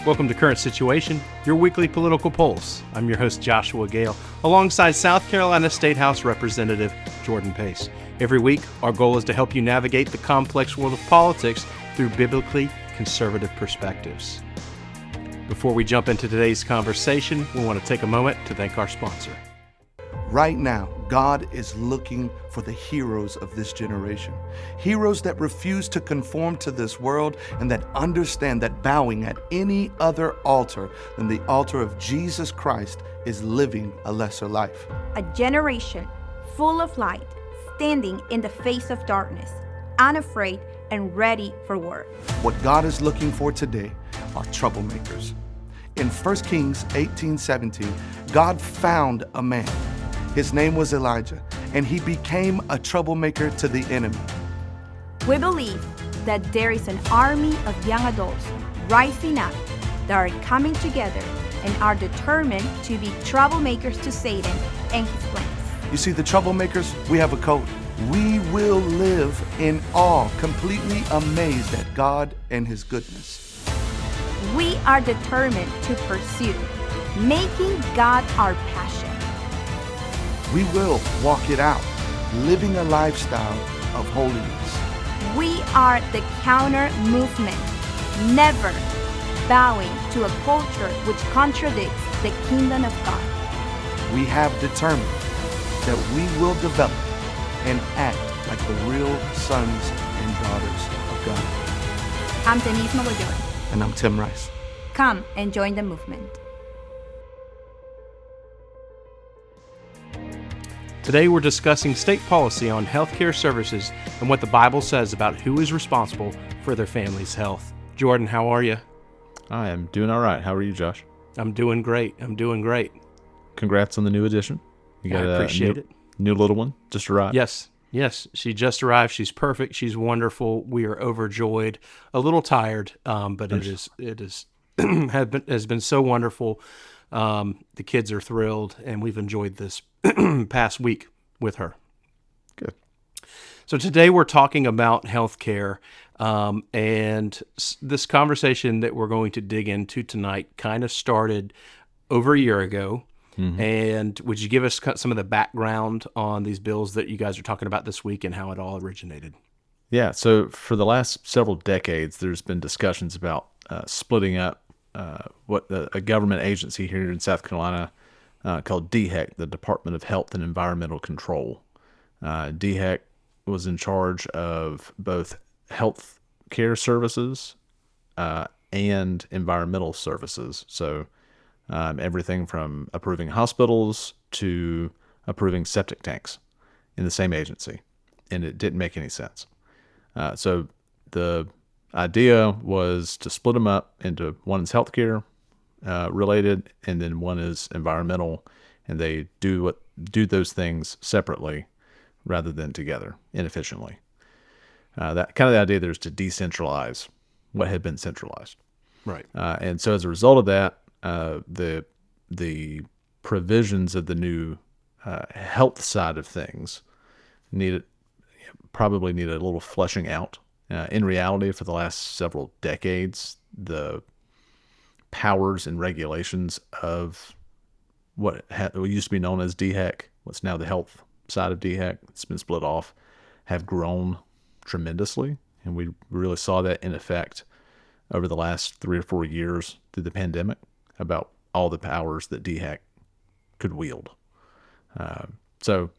Welcome to Current Situation, your weekly political pulse. I'm your host, Joshua Gale, alongside South Carolina State House Representative Jordan Pace. Every week, our goal is to help you navigate the complex world of politics through biblically conservative perspectives. Before we jump into today's conversation, we want to take a moment to thank our sponsor. Right now, God is looking for the heroes of this generation. Heroes that refuse to conform to this world and that understand that bowing at any other altar than the altar of Jesus Christ is living a lesser life. A generation full of light, standing in the face of darkness, unafraid and ready for war. What God is looking for today are troublemakers. In 1 Kings 18:17, God found a man. His name was Elijah, and he became a troublemaker to the enemy. We believe that there is an army of young adults rising up that are coming together and are determined to be troublemakers to Satan and his plans. You see, the troublemakers, we have a code. We will live in awe, completely amazed at God and his goodness. We are determined to pursue making God our passion. We will walk it out, living a lifestyle of holiness. We are the counter movement, never bowing to a culture which contradicts the kingdom of God. We have determined that we will develop and act like the real sons and daughters of God. I'm Denise Malayon. And I'm Tim Rice. Come and join the movement. Today we're discussing state policy on healthcare services and what the Bible says about who is responsible for their family's health. Jordan, how are you? I am doing all right. How are you, Josh? I'm doing great. Congrats on the new edition. You got I appreciate it. New little one just arrived. Yes. She just arrived. She's perfect. She's wonderful. We are overjoyed. A little tired, but it is has been so wonderful. The kids are thrilled, and we've enjoyed this past week with her. Good. So today we're talking about healthcare, and this conversation that we're going to dig into tonight kind of started over a year ago. Mm-hmm. And would you give us some of the background on these bills that you guys are talking about this week and how it all originated? Yeah. So for the last several decades, there's been discussions about splitting up what a government agency here in South Carolina called DHEC, the Department of Health and Environmental Control. DHEC was in charge of both health care services and environmental services. So everything from approving hospitals to approving septic tanks in the same agency. And it didn't make any sense. So the idea was to split them up into one is healthcare related, and then one is environmental, and they do those things separately rather than together inefficiently. That kind of the idea there is to decentralize what had been centralized. Right. And so as a result of that, the provisions of the new health side of things probably needed a little fleshing out. In reality, for the last several decades, the powers and regulations of what used to be known as DHEC, what's now the health side of DHEC, it's been split off, have grown tremendously. And we really saw that in effect over the last 3 or 4 years through the pandemic about all the powers that DHEC could wield. So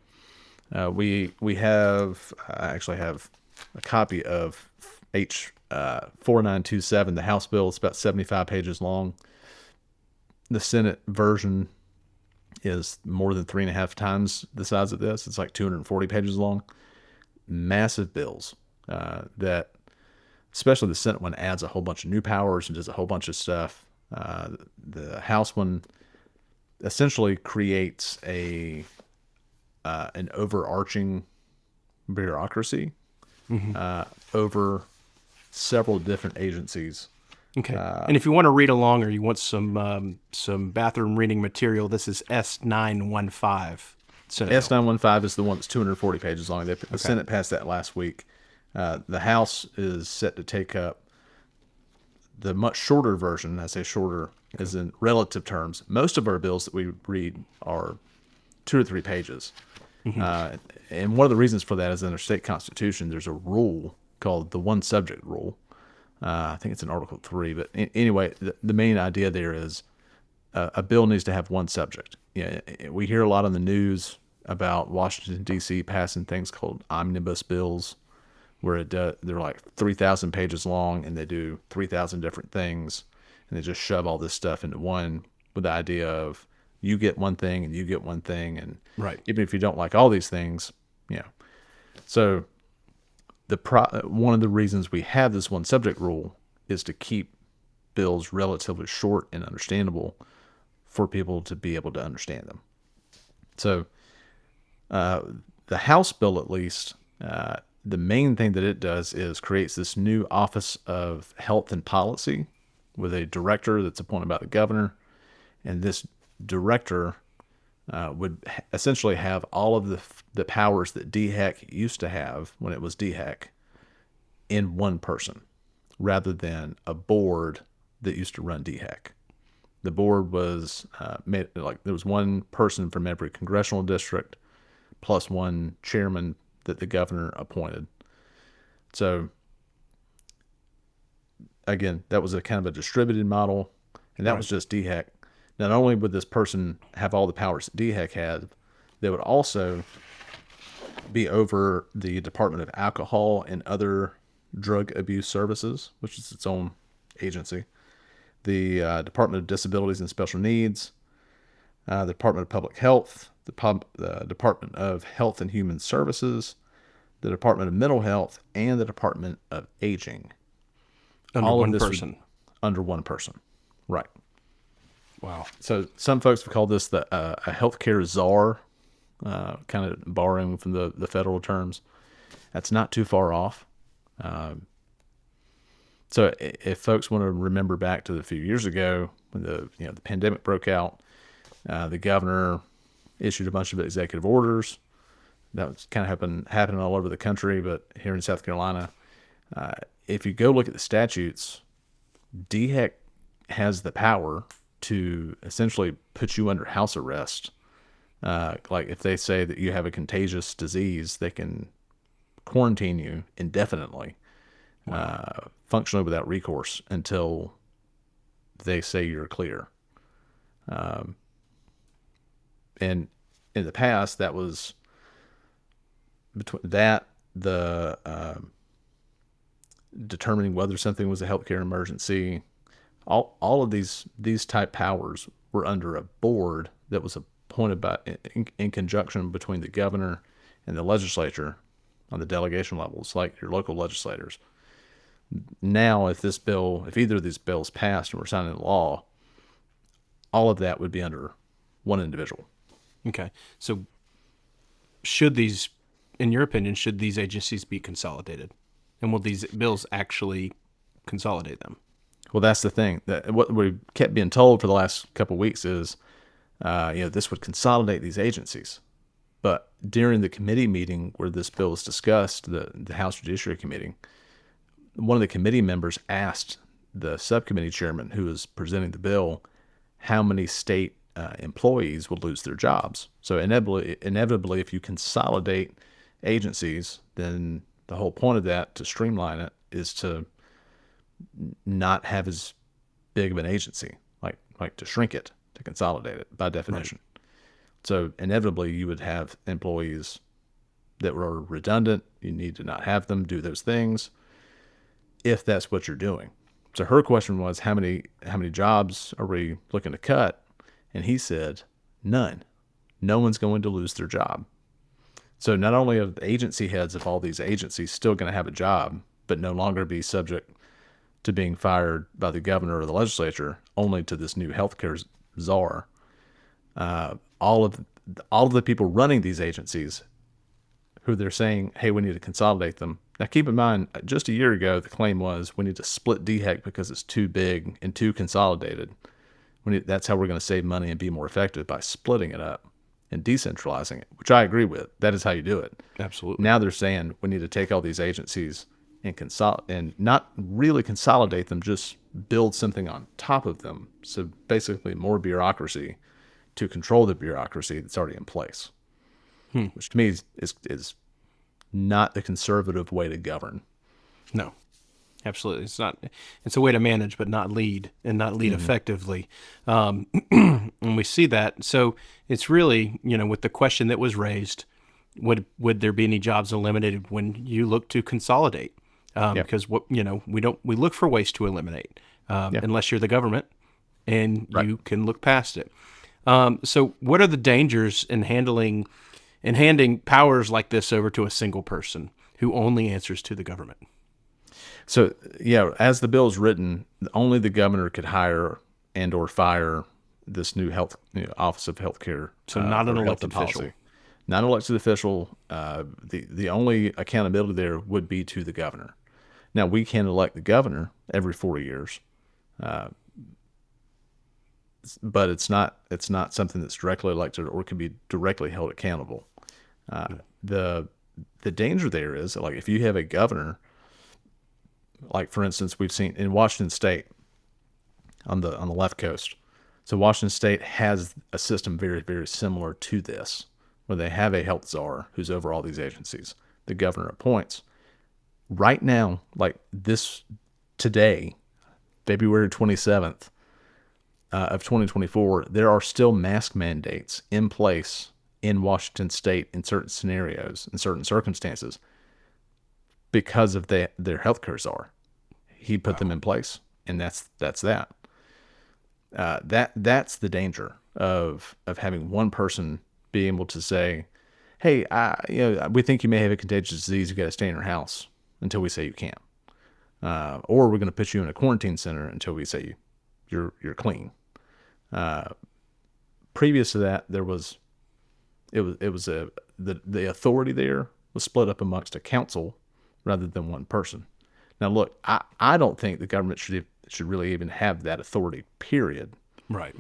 we have, I actually have a copy of H4927, the House bill. It's about 75 pages long. The Senate version is more than 3.5 times the size of this. It's like 240 pages long. Massive bills that, especially the Senate one, adds a whole bunch of new powers and does a whole bunch of stuff. The House one essentially creates an overarching bureaucracy over several different agencies. Okay. And if you want to read along or you want some bathroom reading material, this is S915. S915 is the one that's 240 pages long. The Senate passed that last week. The House is set to take up the much shorter version, I say shorter as in relative terms, most of our bills that we read are 2 or 3 pages. And one of the reasons for that is in our state constitution, there's a rule called the one subject rule. I think it's in Article 3. But anyway, the main idea there is a bill needs to have one subject. We hear a lot on the news about Washington, D.C. passing things called omnibus bills, where they're like 3,000 pages long and they do 3,000 different things, and they just shove all this stuff into one with the idea of you get one thing and you get one thing, and Right. even if you don't like all these things, So one of the reasons we have this one subject rule is to keep bills relatively short and understandable for people to be able to understand them. So the House bill, at least, the main thing that it does is creates this new Office of Health and Policy with a director that's appointed by the governor. And this director would essentially have all of the powers that DHEC used to have when it was DHEC in one person, rather than a board that used to run DHEC. The board was made like there was one person from every congressional district, plus one chairman that the governor appointed. So again, that was a kind of a distributed model, and that was just DHEC. Not only would this person have all the powers that DHEC had, they would also be over the Department of Alcohol and Other Drug Abuse Services, which is its own agency, the Department of Disabilities and Special Needs, the Department of Public Health, the Department of Health and Human Services, the Department of Mental Health, and the Department of Aging. Under all one of this person. Under one person. Right. Wow. So some folks have called this a healthcare czar, kind of borrowing from the federal terms. That's not too far off. So if folks want to remember back to a few years ago when the pandemic broke out, the governor issued a bunch of executive orders. That was kind of happening all over the country, but here in South Carolina, if you go look at the statutes, DHEC has the power to essentially put you under house arrest. Like if they say that you have a contagious disease, they can quarantine you indefinitely, functionally without recourse until they say you're clear. And in the past, that was between that, the determining whether something was a healthcare emergency. All of these type powers were under a board that was appointed by in conjunction between the governor and the legislature on the delegation levels, like your local legislators. Now, if either of these bills passed and were signed into law, all of that would be under one individual. Okay. So in your opinion, should these agencies be consolidated? And will these bills actually consolidate them? Well, that's the thing. What we kept being told for the last couple of weeks is, this would consolidate these agencies. But during the committee meeting where this bill was discussed, the House Judiciary Committee, one of the committee members asked the subcommittee chairman who was presenting the bill how many state employees would lose their jobs. So inevitably, if you consolidate agencies, then the whole point of that, to streamline it, is to not have as big of an agency, like to shrink it, to consolidate it by definition. Right. So inevitably you would have employees that were redundant. You need to not have them do those things if that's what you're doing. So her question was, how many jobs are we looking to cut? And he said, none. No one's going to lose their job. So not only are the agency heads of all these agencies still going to have a job, but no longer be subject to being fired by the governor or the legislature, only to this new healthcare czar. All of the people running these agencies, who they're saying, hey, we need to consolidate them. Now, keep in mind, just a year ago, the claim was we need to split DHEC because it's too big and too consolidated. That's how we're going to save money and be more effective, by splitting it up and decentralizing it, which I agree with. That is how you do it. Absolutely. Now they're saying we need to take all these agencies and not really consolidate them, just build something on top of them. So basically more bureaucracy to control the bureaucracy that's already in place, which to me is not the conservative way to govern. No, absolutely. It's not. It's a way to manage, but not lead, and not lead effectively. And we see that. So it's really, with the question that was raised, would there be any jobs eliminated when you look to consolidate? Because we look for ways to eliminate, unless you're the government, and you can look past it. So what are the dangers in handing powers like this over to a single person who only answers to the government? So, as the bill is written, only the governor could hire and or fire this new Office of Healthcare. So not an elected official. Not an elected official. The only accountability there would be to the governor. Now, we can elect the governor every 4 years, but it's not something that's directly elected or can be directly held accountable. The danger there is, like, if you have a governor, like, for instance, we've seen in Washington State on the left coast. So Washington State has a system very, very similar to this, where they have a health czar who's over all these agencies. The governor appoints. Right now, like today, February 27th of 2024, there are still mask mandates in place in Washington State in certain scenarios, in certain circumstances, because of their healthcare czar. He put them in place, and that's that. That's the danger of having one person be able to say, "Hey, we think you may have a contagious disease. You got to stay in your house until we say you can't, or we're going to put you in a quarantine center until we say you're clean." Previous to that, the authority there was split up amongst a council rather than one person. Now, look, I don't think the government should really even have that authority, period. Right.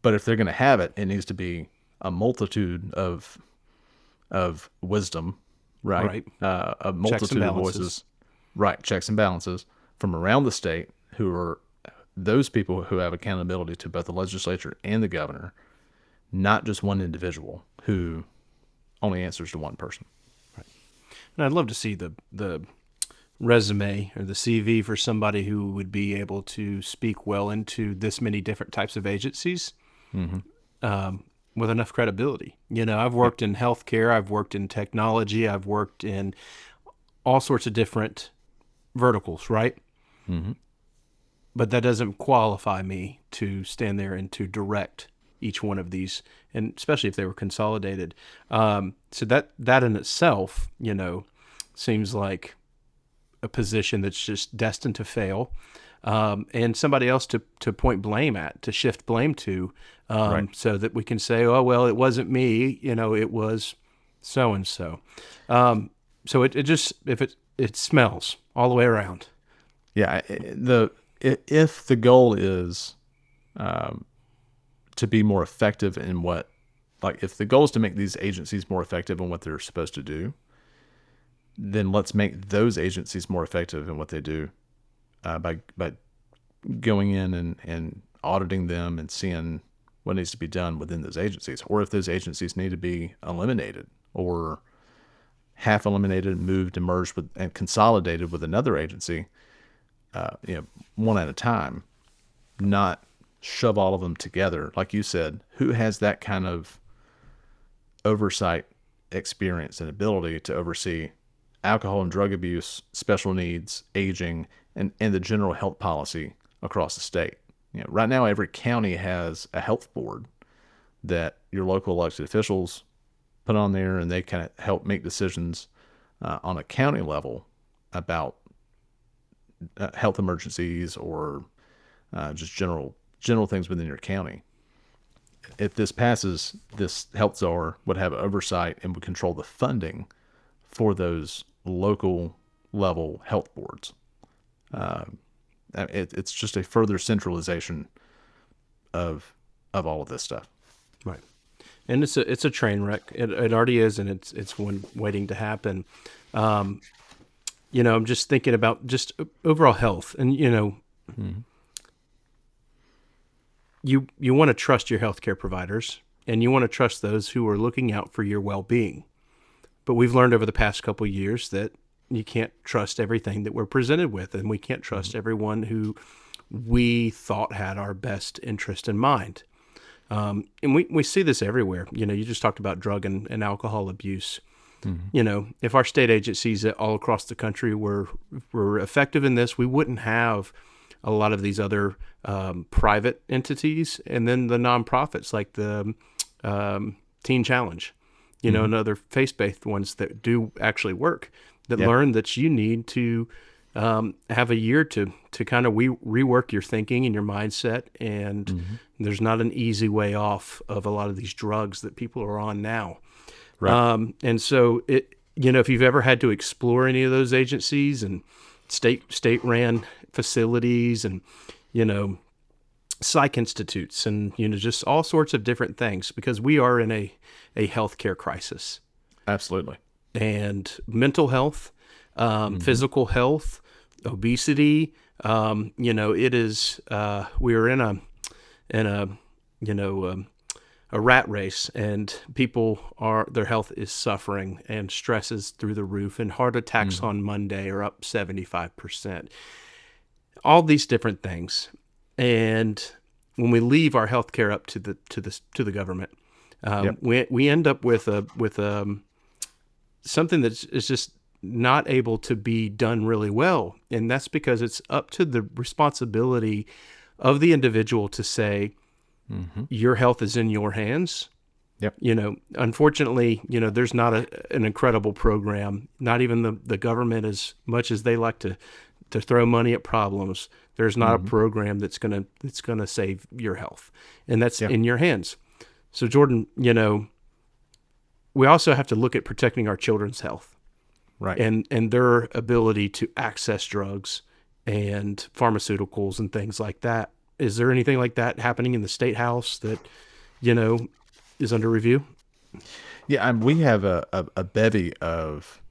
But if they're going to have it, it needs to be a multitude of wisdom, right? A multitude of voices, right? Checks and balances from around the state, who are those people who have accountability to both the legislature and the governor, not just one individual who only answers to one person. Right. And I'd love to see the resume or the CV for somebody who would be able to speak well into this many different types of agencies with enough credibility. I've worked in healthcare, I've worked in technology, I've worked in all sorts of different verticals, right? Mm-hmm. But that doesn't qualify me to stand there and to direct each one of these, and especially if they were consolidated. So that in itself, seems like a position that's just destined to fail, and somebody else to point blame at, to shift blame to, so that we can say, oh, well, it wasn't me, it was so-and-so. So it smells all the way around. Yeah. If the goal is to be more effective in if the goal is to make these agencies more effective in what they're supposed to do, then let's make those agencies more effective in what they do by going in and auditing them and seeing what needs to be done within those agencies, or if those agencies need to be eliminated or half eliminated, moved, and merged with and consolidated with another agency, one at a time, not shove all of them together. Like you said, who has that kind of oversight experience and ability to oversee alcohol and drug abuse, special needs, aging, and the general health policy across the state? Right now, every county has a health board that your local elected officials put on there, and they kind of help make decisions on a county level about health emergencies or just general things within your county. If this passes, this health czar would have oversight and would control the funding for those local level health boards. It's just a further centralization of all of this stuff. Right. And it's a train wreck. It already is, and it's one waiting to happen. I'm just thinking about just overall health, and you want to trust your healthcare providers, and you want to trust those who are looking out for your well-being. But we've learned over the past couple of years that you can't trust everything that we're presented with, and we can't trust everyone who we thought had our best interest in mind. And we see this everywhere. You just talked about drug and alcohol abuse. If our state agencies all across the country were effective in this, we wouldn't have a lot of these other private entities, and then the nonprofits like the Teen Challenge, and other faith-based ones that do actually work, that learn that you need to have a year to kind of rework your thinking and your mindset, and there's not an easy way off of a lot of these drugs that people are on now. Right. And so if you've ever had to explore any of those agencies and state-ran facilities and, psych institutes and, just all sorts of different things, because we are in a healthcare crisis. Absolutely. And mental health, physical health, obesity, it is, we're in a rat race, and their health is suffering, and stress is through the roof, and heart attacks on Monday are up 75%. All these different things. And when we leave our health care up to the government, we end up with something that is just not able to be done really well. And that's because it's up to the responsibility of the individual to say, your health is in your hands. Yep. Unfortunately, there's not an incredible program. Not even the government, as much as they like to throw money at problems, there's not a program that's gonna save your health, and that's in your hands. So Jordan, we also have to look at protecting our children's health, right? And their ability to access drugs and pharmaceuticals and things like that. Is there anything like that happening in the State House that, is under review? Yeah, we have a bevy of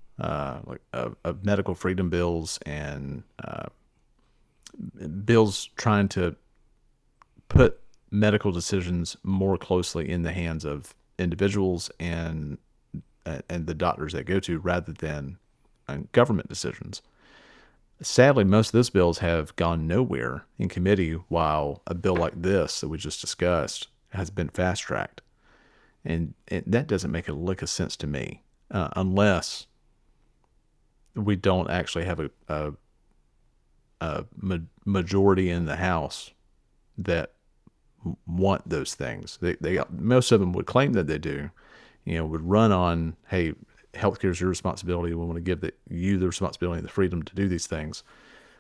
medical freedom bills and bills trying to put medical decisions more closely in the hands of individuals and the doctors they go to, rather than government decisions. Sadly, most of those bills have gone nowhere in committee, while a bill like this that we just discussed has been fast-tracked. And that doesn't make a lick of sense to me, unless we don't actually have a majority in the House that want those things. They most of them would claim that they do, would run on, hey, healthcare is your responsibility. We want to give you the responsibility and the freedom to do these things.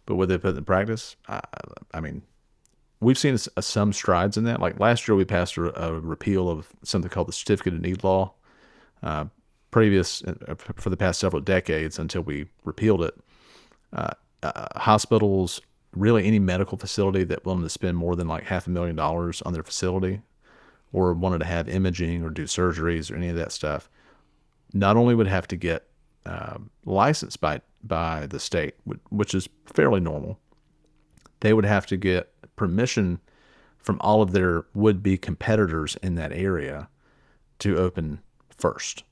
But would they put it in practice? I mean, we've seen some strides in that. Like last year, we passed a repeal of something called the Certificate of Need law. Previous, for the past several decades, until we repealed it, hospitals, really any medical facility that wanted to spend more than like $500,000 on their facility, or wanted to have imaging or do surgeries or any of that stuff, not only would have to get licensed by the state, which is fairly normal, they would have to get permission from all of their would-be competitors in that area to open first.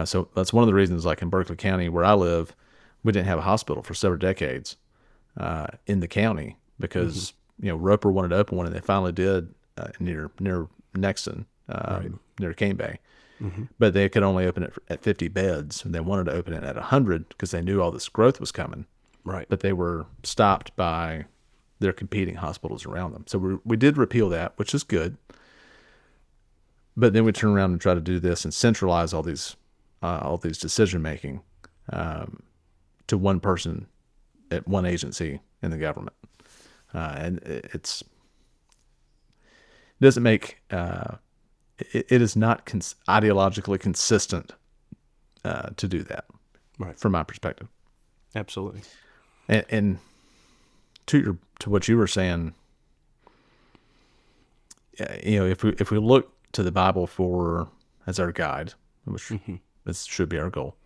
So that's one of the reasons, like in Berkeley County, where I live, we didn't have a hospital for several decades in the county, because Roper wanted to open one, and they finally did near Nexon, near Cane Bay. But they could only open it at 50 beds, and they wanted to open it at 100 because they knew all this growth was coming. Right. But they were stopped by their competing hospitals around them. So we did repeal that, which is good. But then we turn around and try to do this and centralize all these decision making to one person at one agency in the government, and it doesn't make. It is not ideologically consistent to do that, right? From my perspective, absolutely. And to what you were saying, if we look to the Bible as our guide, which this should be our goal,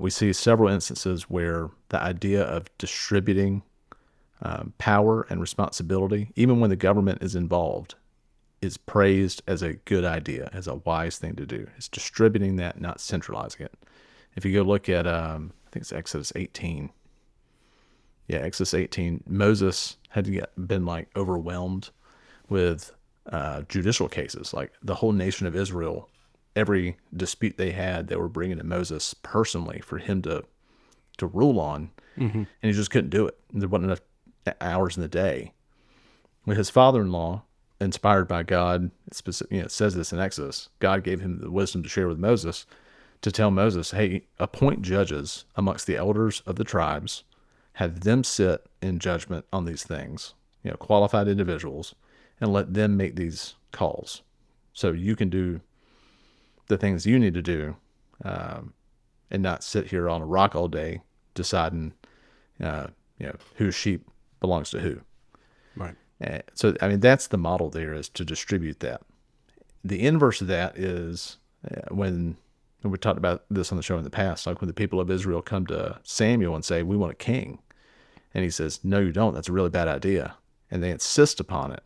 we see several instances where the idea of distributing power and responsibility, even when the government is involved, is praised as a good idea, as a wise thing to do. It's distributing that, not centralizing it. If you go look at, I think it's Exodus 18. Yeah, Exodus 18. Moses had been like overwhelmed with judicial cases. Like the whole nation of Israel, every dispute they had, they were bringing to Moses personally for him to rule on, and he just couldn't do it. There wasn't enough hours in the day. With his father-in-law, inspired by God, it says this in Exodus, God gave him the wisdom to share with Moses, to tell Moses, hey, appoint judges amongst the elders of the tribes, have them sit in judgment on these things, qualified individuals, and let them make these calls. So you can do the things you need to do, and not sit here on a rock all day deciding, whose sheep belongs to who. Right. So, that's the model there, is to distribute that. The inverse of that is when we talked about this on the show in the past, like when the people of Israel come to Samuel and say, we want a king. And he says, no, you don't. That's a really bad idea. And they insist upon it.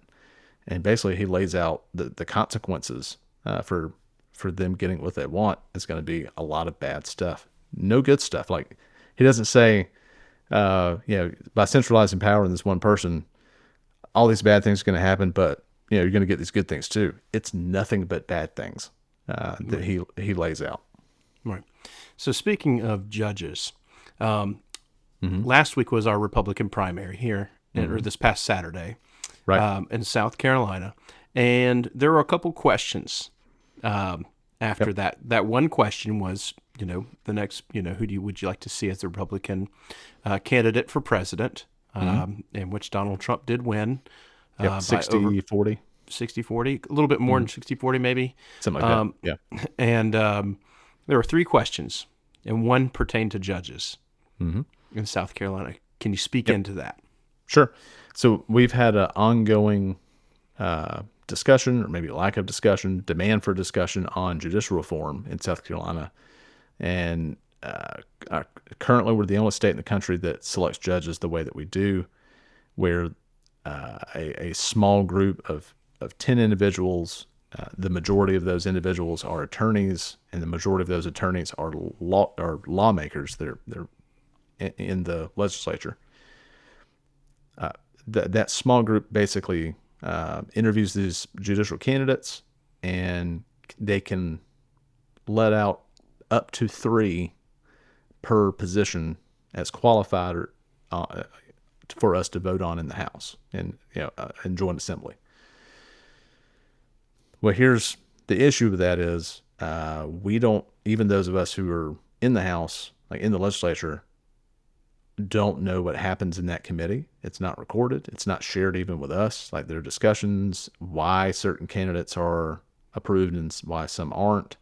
And basically he lays out the consequences for them getting what they want. It's going to be a lot of bad stuff. No good stuff. Like he doesn't say, by centralizing power in this one person, all these bad things are going to happen, but you're going to get these good things too. It's nothing but bad things that he lays out. Right. So speaking of judges, last week was our Republican primary here, or this past Saturday, right, in South Carolina, and there were a couple questions after that. That one question was, the next, who would you like to see as the Republican candidate for president? In which Donald Trump did win. 60-40. 60-40, a little bit more than 60-40 maybe. Something like that, yeah. And there were three questions, and one pertained to judges in South Carolina. Can you speak into that? Sure. So we've had an ongoing discussion, or maybe lack of discussion, demand for discussion on judicial reform in South Carolina. And currently we're the only state in the country that selects judges the way that we do, where a small group of 10 individuals, the majority of those individuals are attorneys, and the majority of those attorneys are lawmakers. They're in the legislature. That small group basically interviews these judicial candidates, and they can let out up to 3 per position as qualified for us to vote on in the House and joint assembly. Well, here's the issue with that is we don't, even those of us who are in the House, like in the legislature, don't know what happens in that committee. It's not recorded. It's not shared even with us. Like there are discussions why certain candidates are approved and why some aren't.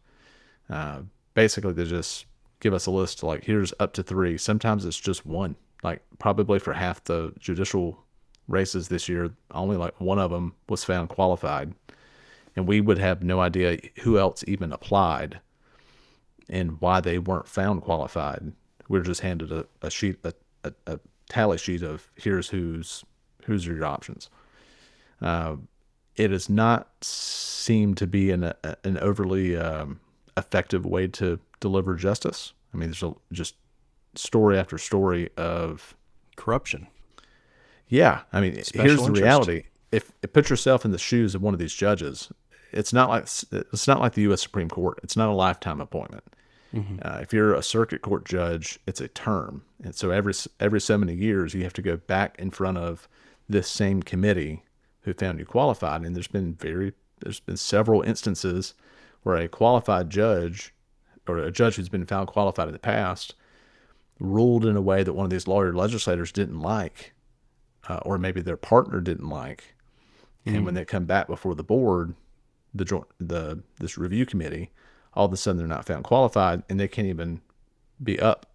Basically, they just give us a list like, here's up to 3. Sometimes it's just 1. Like probably for half the judicial races this year, only like 1 of them was found qualified. And we would have no idea who else even applied and why they weren't found qualified. We were just handed a sheet, a tally sheet of here's who's your options. It does not seem to be an overly effective way to deliver justice. I mean, there's just story after story of corruption. Yeah, I mean, here's the reality. If put yourself in the shoes of one of these judges, it's not like the U.S. Supreme Court. It's not a lifetime appointment. If you're a circuit court judge, it's a term, and so every so many years you have to go back in front of this same committee who found you qualified. And there's been several instances where a qualified judge or a judge who's been found qualified in the past ruled in a way that one of these lawyer legislators didn't like, or maybe their partner didn't like, and when they come back before the board, this review committee, all of a sudden they're not found qualified, and they can't even be up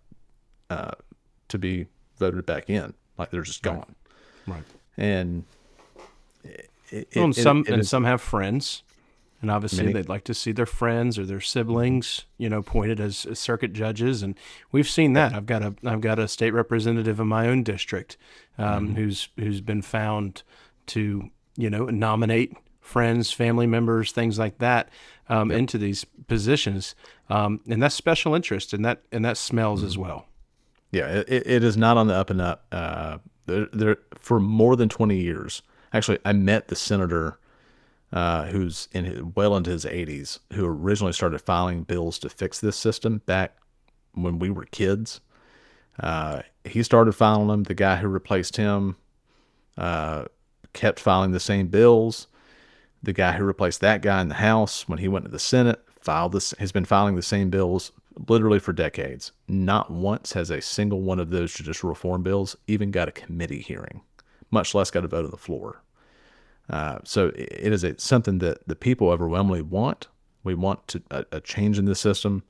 to be voted back in. Like they're just gone. Right. And some have friends And obviously they'd like to see their friends or their siblings, appointed as circuit judges. And we've seen that. I've got a state representative in my own district who's been found to, nominate friends, family members, things like that into these positions. And that's special interest, and that smells as well. Yeah, it is not on the up and up. There for more than 20 years. Actually, I met the senator who's well into his 80s, who originally started filing bills to fix this system back when we were kids. He started filing them. The guy who replaced him kept filing the same bills. The guy who replaced that guy in the House, when he went to the Senate, has been filing the same bills literally for decades. Not once has a single one of those judicial reform bills even got a committee hearing, much less got a vote on the floor. So it is something that the people overwhelmingly want. We want a change in the system,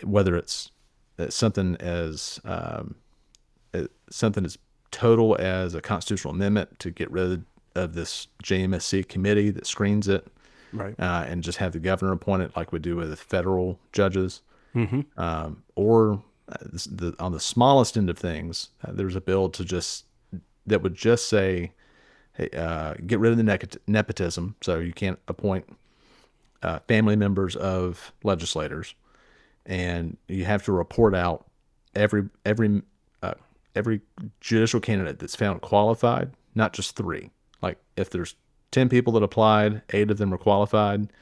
whether it's something as total as a constitutional amendment to get rid of this JMSC committee that screens it, right? And just have the governor appoint it like we do with federal judges. Or on the smallest end of things, there's a bill that would just say, hey, get rid of the nepotism, so you can't appoint family members of legislators, and you have to report out every judicial candidate that's found qualified, not just 3. Like if there's 10 people that applied, 8 of them were qualified,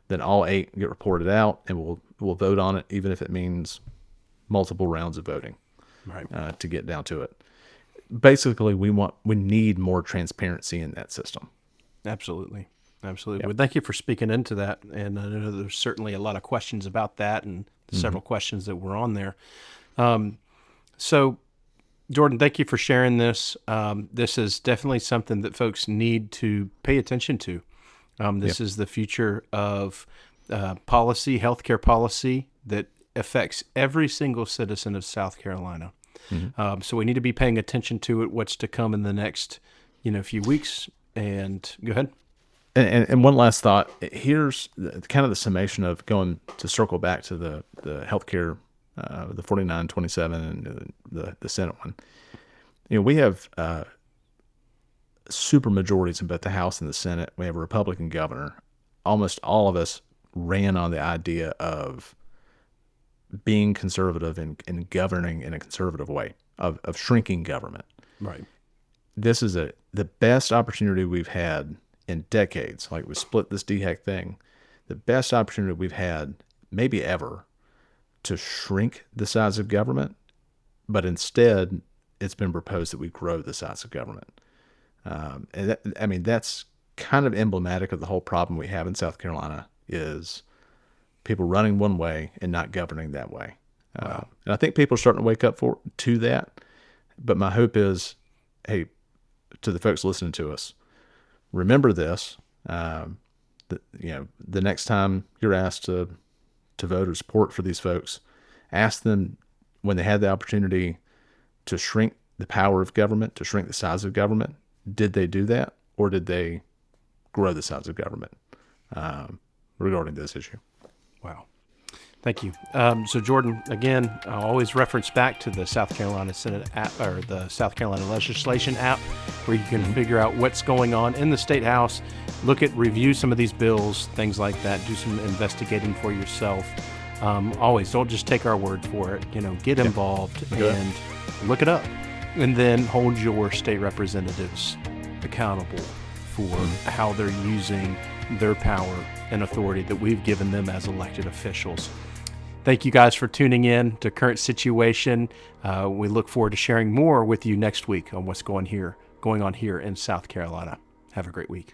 then all 8 get reported out, and we'll vote on it, even if it means multiple rounds of voting, right? To get down to it. Basically, we need more transparency in that system. Absolutely. Yep. Well, thank you for speaking into that. And I know there's certainly a lot of questions about that, and several questions that were on there. So, Jordan, thank you for sharing this. This is definitely something that folks need to pay attention to. This is the future of policy, healthcare policy that affects every single citizen of South Carolina. So we need to be paying attention to it, what's to come in the next, few weeks. And go ahead. And one last thought. Here's kind of the summation of going to circle back to the healthcare, the 4927 and the Senate one. We have super majorities in both the House and the Senate. We have a Republican governor. Almost all of us ran on the idea of being conservative and governing in a conservative way, of shrinking government. Right. This is the best opportunity we've had in decades. Like, we split this DHEC thing, the best opportunity we've had maybe ever to shrink the size of government, but instead it's been proposed that we grow the size of government. And that's kind of emblematic of the whole problem we have in South Carolina, is people running one way and not governing that way. And I think people are starting to wake up to that. But my hope is, hey, to the folks listening to us, remember this. The next time you're asked to vote or support for these folks, ask them, when they had the opportunity to shrink the power of government, to shrink the size of government, did they do that, or did they grow the size of government regarding this issue? Wow. Thank you. So, Jordan, again, I'll always reference back to the South Carolina Senate app, or the South Carolina legislation app, where you can figure out what's going on in the State House, review some of these bills, things like that, do some investigating for yourself. Always don't just take our word for it. Get involved and look it up, and then hold your state representatives accountable for how they're using their power and authority that we've given them as elected officials. Thank you guys for tuning in to Current Situation. We look forward to sharing more with you next week on what's going on here in South Carolina. Have a great week.